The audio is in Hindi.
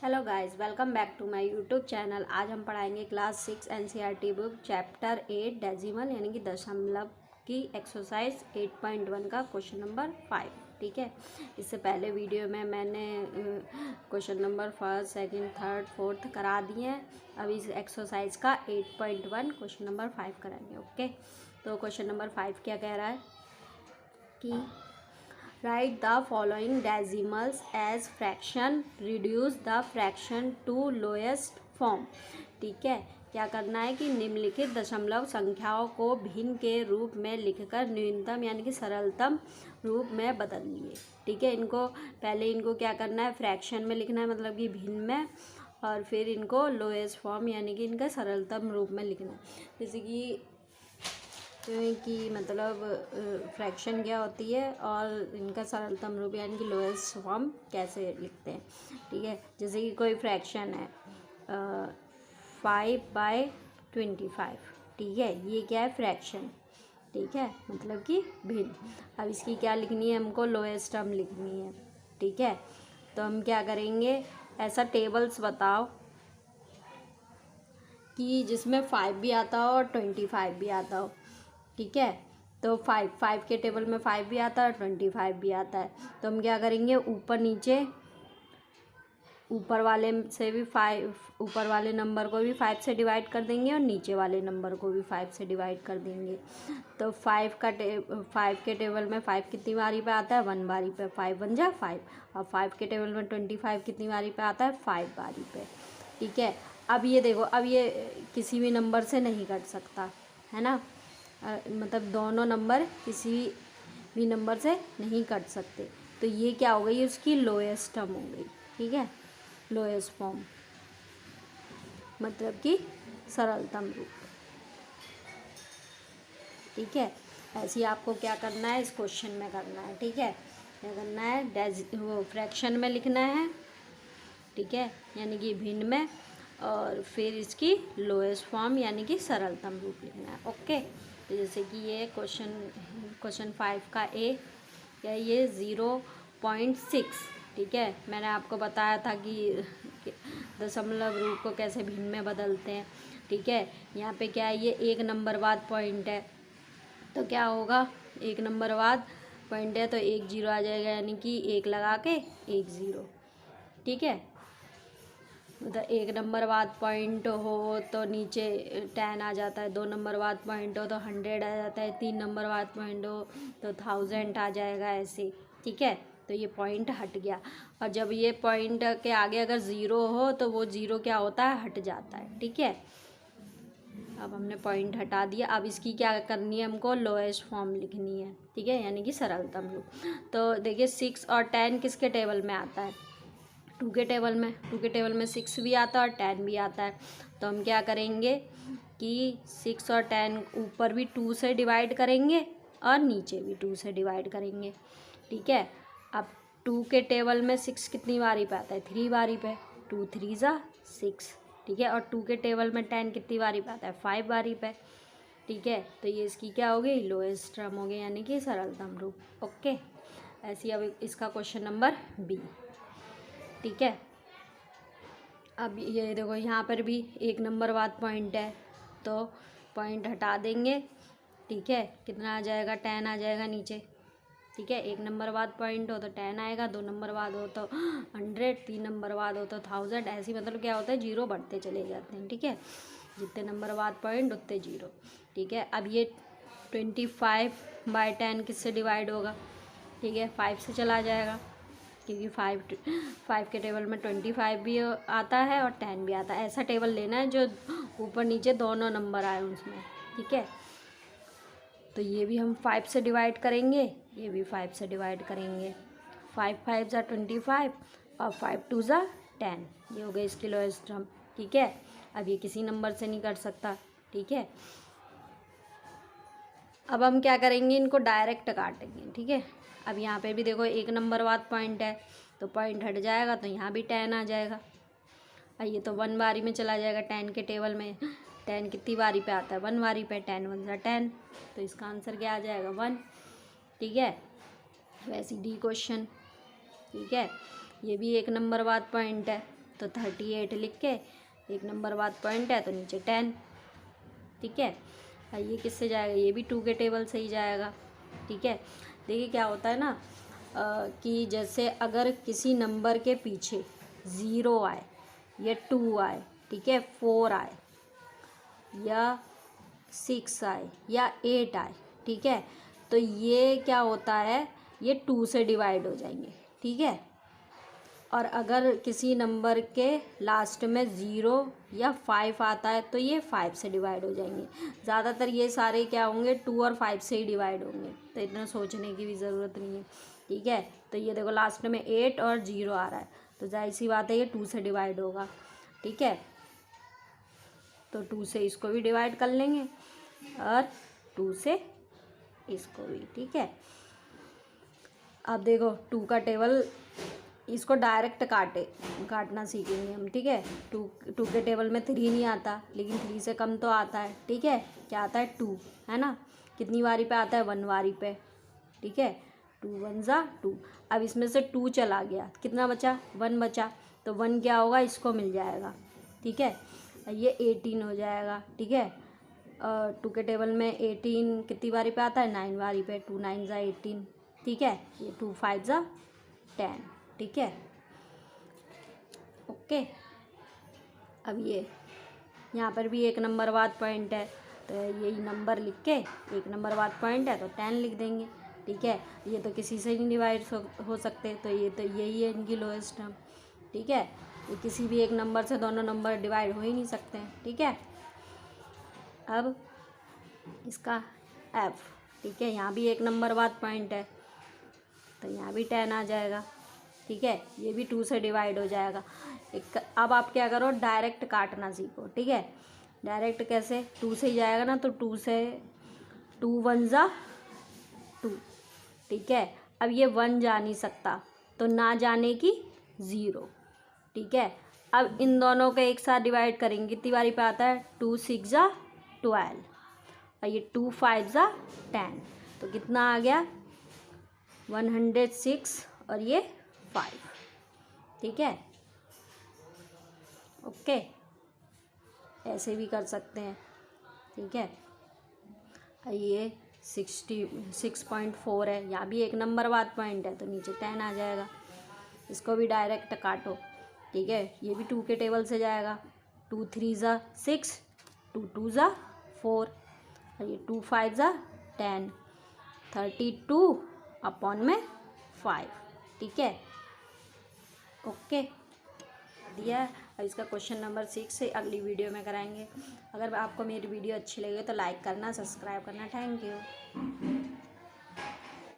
Hello guys, welcome back to my YouTube channel. आज हम पढ़ाएंगे class 6 NCERT book chapter 8 decimal यानी कि दशमलव की एक्सरसाइज 8.1 का क्वेश्चन नंबर 5। ठीक है, इससे पहले वीडियो में मैंने question number first, second, third, fourth करा दिए हैं। अब इस एक्सरसाइज का 8.1 क्वेश्चन नंबर 5 कराएंगे। ओके, तो क्वेश्चन नंबर 5 क्या कह रहा है कि write the following decimals as fraction, reduce the fraction to lowest form। ठीक है, क्या करना है कि निम्नलिखित दशमलव संख्याओं को भिन्न के रूप में लिखकर न्यूनतम यानी कि सरलतम रूप में बदलिए। ठीक है, इनको क्या करना है, फ्रैक्शन में लिखना है, मतलब कि भिन्न में, और फिर इनको लोएस्ट फॉर्म यानी कि इनका सरलतम रूप में लिखना है। जैसे कि मतलब फ्रैक्शन क्या होती है और इनका सरलतम रूप यानी कि लोएस्ट फॉर्म कैसे लिखते हैं। ठीक है, जैसे कि कोई फ्रैक्शन है 5/25। ठीक है, ये क्या है, फ्रैक्शन। ठीक है, मतलब कि भिन्न। अब इसकी क्या लिखनी है, हमको लोएस्ट टर्म लिखनी है। ठीक है, तो हम क्या करेंगे, ऐसा टेबल्स बताओ कि जिसमें 5 भी आता हो और 25 भी आता हो। ठीक है, तो 5 के टेबल में 5 भी आता है और 25 भी आता है। तो हम क्या करेंगे, ऊपर नीचे, ऊपर वाले से भी 5, ऊपर वाले नंबर को भी 5 से डिवाइड कर देंगे और नीचे वाले नंबर को भी 5 से डिवाइड कर देंगे। तो 5 के टेबल में 5 कितनी बारी पे आता है, 1 बारी पे। 5 1 जा 5। और 5 के टेबल में 25 कितनी बारी पे आता है, 5 बारी पे। ठीक है, अब ये देखो, अब ये किसी भी नंबर से नहीं कट सकता है ना, मतलब दोनों नंबर किसी भी नंबर से नहीं कट सकते। तो ये क्या हो गई, उसकी लोएस्ट टर्म हो गई। ठीक है, लोएस्ट फॉर्म मतलब कि सरलतम रूप। ठीक है, ऐसे ही आपको क्या करना है, इस क्वेश्चन में करना है। ठीक है, क्या करना है, वो फ्रैक्शन में लिखना है। ठीक है, यानी कि भिन्न में, और फिर इसकी लोएस्ट फॉर्म यानी कि सरलतम रूप लिखना है। ओके, तो जैसे कि ये क्वेश्चन 5 का ए या ये 0.6। ठीक है, मैंने आपको बताया था कि दशमलव रूप को कैसे भिन्न में बदलते हैं। ठीक है, यहाँ पे क्या है, ये 1 नंबर बाद पॉइंट है, तो क्या होगा, 1 नंबर बाद पॉइंट है तो 1 0 आ जाएगा, यानी कि 1 लगा के 1 0। ठीक है, मतलब 1 नंबर बाद पॉइंट हो तो नीचे 10 आ जाता है, 2 नंबर बाद पॉइंट हो तो 100 आ जाता है, 3 नंबर बाद पॉइंट हो तो 1000 आ जाएगा, ऐसे। ठीक है, तो ये पॉइंट हट गया। और जब ये पॉइंट के आगे अगर 0 हो तो वो 0 क्या होता है, हट जाता है। ठीक है, अब हमने पॉइंट हटा दिया। अब इसकी क्या करनी है, हमको लोएस्ट फॉर्म लिखनी है। ठीक है, यानी कि सरलतम रूप। तो देखिए 6 और 10 किसके टेबल में आता है, 2 के टेबल में। 2 के टेबल में 6 भी आता है और 10 भी आता है। तो हम क्या करेंगे कि 6 और 10 ऊपर भी 2 से डिवाइड करेंगे और नीचे भी 2 से डिवाइड करेंगे। ठीक है, अब 2 के टेबल में 6 कितनी बारी पे आता है, 3 बारी पे। 2 3 जा 6। ठीक है, और 2 के टेबल में 10 कितनी बारी पे आता है, 5 बारी पे। ठीक है, तो ये इसकी क्या हो गई, लोएस्ट टर्म हो गई, यानी कि सरलतम रूप। ओके, ऐसी अब इसका क्वेश्चन नंबर बी। ठीक है, अब ये देखो, यहाँ पर भी 1 नंबर बाद पॉइंट है तो पॉइंट हटा देंगे। ठीक है, कितना आ जाएगा, 10 आ जाएगा नीचे। ठीक है, 1 नंबर बाद पॉइंट हो तो 10 आएगा, 2 नंबर बाद हो तो 100, 3 नंबर बाद हो तो 1000। ऐसे ही मतलब क्या होता है, 0 बढ़ते चले जाते हैं। ठीक है, जितने नंबर बाद पॉइंट उतने 0। ठीक है, अब ये 25/10 किससे डिवाइड होगा, ठीक है, 5 से चला जाएगा, क्योंकि 5 के टेबल में 25 भी आता है और 10 भी आता है। ऐसा टेबल लेना है जो ऊपर नीचे दोनों नंबर आए उसमें। ठीक है, तो ये भी हम 5 से डिवाइड करेंगे, ये भी 5 से डिवाइड करेंगे। 5 5 जा 25 और 5 2 जा 10। ये हो गई इसकी लोएस्ट टर्म। ठीक है, अब ये किसी नंबर से नहीं कट सकता। ठीक है, अब हम क्या करेंगे, इनको डायरेक्ट काटेंगे। ठीक है, अब यहाँ पे भी देखो 1 नंबर बाद पॉइंट है तो पॉइंट हट जाएगा, तो यहाँ भी 10 आ जाएगा। और ये तो 1 बारी में चला जाएगा, 10 के टेबल में 10 कितनी बारी पे आता है, 1 बारी पे। 10 1 जा 10, तो इसका आंसर क्या आ जाएगा, 1। ठीक है, वैसे डी क्वेश्चन। ठीक है, ये भी 1 नंबर बाद पॉइंट है तो 38 लिख के 1 नंबर बाद पॉइंट है तो नीचे 10। ठीक है, ये किससे जाएगा, ये भी 2 के टेबल से ही जाएगा। ठीक है, देखिए क्या होता है ना कि जैसे अगर किसी नंबर के पीछे 0 आए या 2 आए, ठीक है, 4 आए या 6 आए या 8 आए, ठीक है, तो ये क्या होता है, ये 2 से डिवाइड हो जाएंगे। ठीक है, और अगर किसी नंबर के लास्ट में 0 या 5 आता है तो ये 5 से डिवाइड हो जाएंगे। ज़्यादातर ये सारे क्या होंगे, 2 और 5 से ही डिवाइड होंगे, तो इतना सोचने की भी ज़रूरत नहीं है। ठीक है, तो ये देखो लास्ट में 8 और 0 आ रहा है, तो जाहिर सी बात है ये 2 से डिवाइड होगा। ठीक है, तो 2 से इसको भी डिवाइड कर लेंगे और 2 से इसको भी। ठीक है, अब देखो 2 का टेबल, इसको डायरेक्ट काटना सीखेंगे हम। ठीक है, 2 के टेबल में 3 नहीं आता, लेकिन 3 से कम तो आता है। ठीक है, क्या आता है, 2, है ना। कितनी बारी पे आता है, 1 बारी पे। ठीक है, 2 1 जा 2। अब इसमें से 2 चला गया, कितना बचा, 1 बचा, तो 1 क्या होगा, इसको मिल जाएगा। ठीक है, ये 18 हो जाएगा। ठीक है, 2 के टेबल में 18 कितनी बारी पे आता है, 9 बारी पे, 2 9 जा 18। ठीक है, ये 2 5 जा 10। ठीक है, ओके। अब ये यहाँ पर भी 1 नंबर बाद पॉइंट है, तो यही नंबर लिख के 1 नंबर बाद पॉइंट है तो 10 लिख देंगे। ठीक है, ये तो किसी से नहीं डिवाइड हो सकते, तो ये तो यही है इनकी लोएस्ट टर्म। ठीक है, ये किसी भी एक नंबर से दोनों नंबर डिवाइड हो ही नहीं सकते हैं। ठीक है, अब इसका f। ठीक है, यहाँ भी 1 नंबर बाद पॉइंट है, तो यहाँ भी 10 आ जाएगा। ठीक है, ये भी 2 से डिवाइड हो जाएगा। अब आप क्या करो, डायरेक्ट काटना सीखो। ठीक है, डायरेक्ट कैसे, 2 से ही जाएगा ना, तो 2 से 2 1 जा 2। ठीक है, अब ये 1 जा नहीं सकता, तो ना जाने की 0। ठीक है, अब इन दोनों को एक साथ डिवाइड करेंगे, कितनी बारी पे आता है, 2 6 जा 12 और ये 2 5 जा 10, तो कितना आ गया, 106 और ये 5। ठीक है, ओके, ऐसे भी कर सकते हैं। ठीक है, ये 6.4 है, यहाँ भी 1 नंबर बाद पॉइंट है, तो नीचे 10 आ जाएगा। इसको भी डायरेक्ट काटो। ठीक है, ये भी 2 के टेबल से जाएगा, 2 3 जा 6, 2 2 जा 4 और ये 2 5 जा 10, 32 अपॉन में 5। ठीक है, ओके, दिया है। अब इसका क्वेश्चन नंबर 6 से अगली वीडियो में कराएंगे। अगर आपको मेरी वीडियो अच्छी लगे तो लाइक करना, सब्सक्राइब करना। Thank you.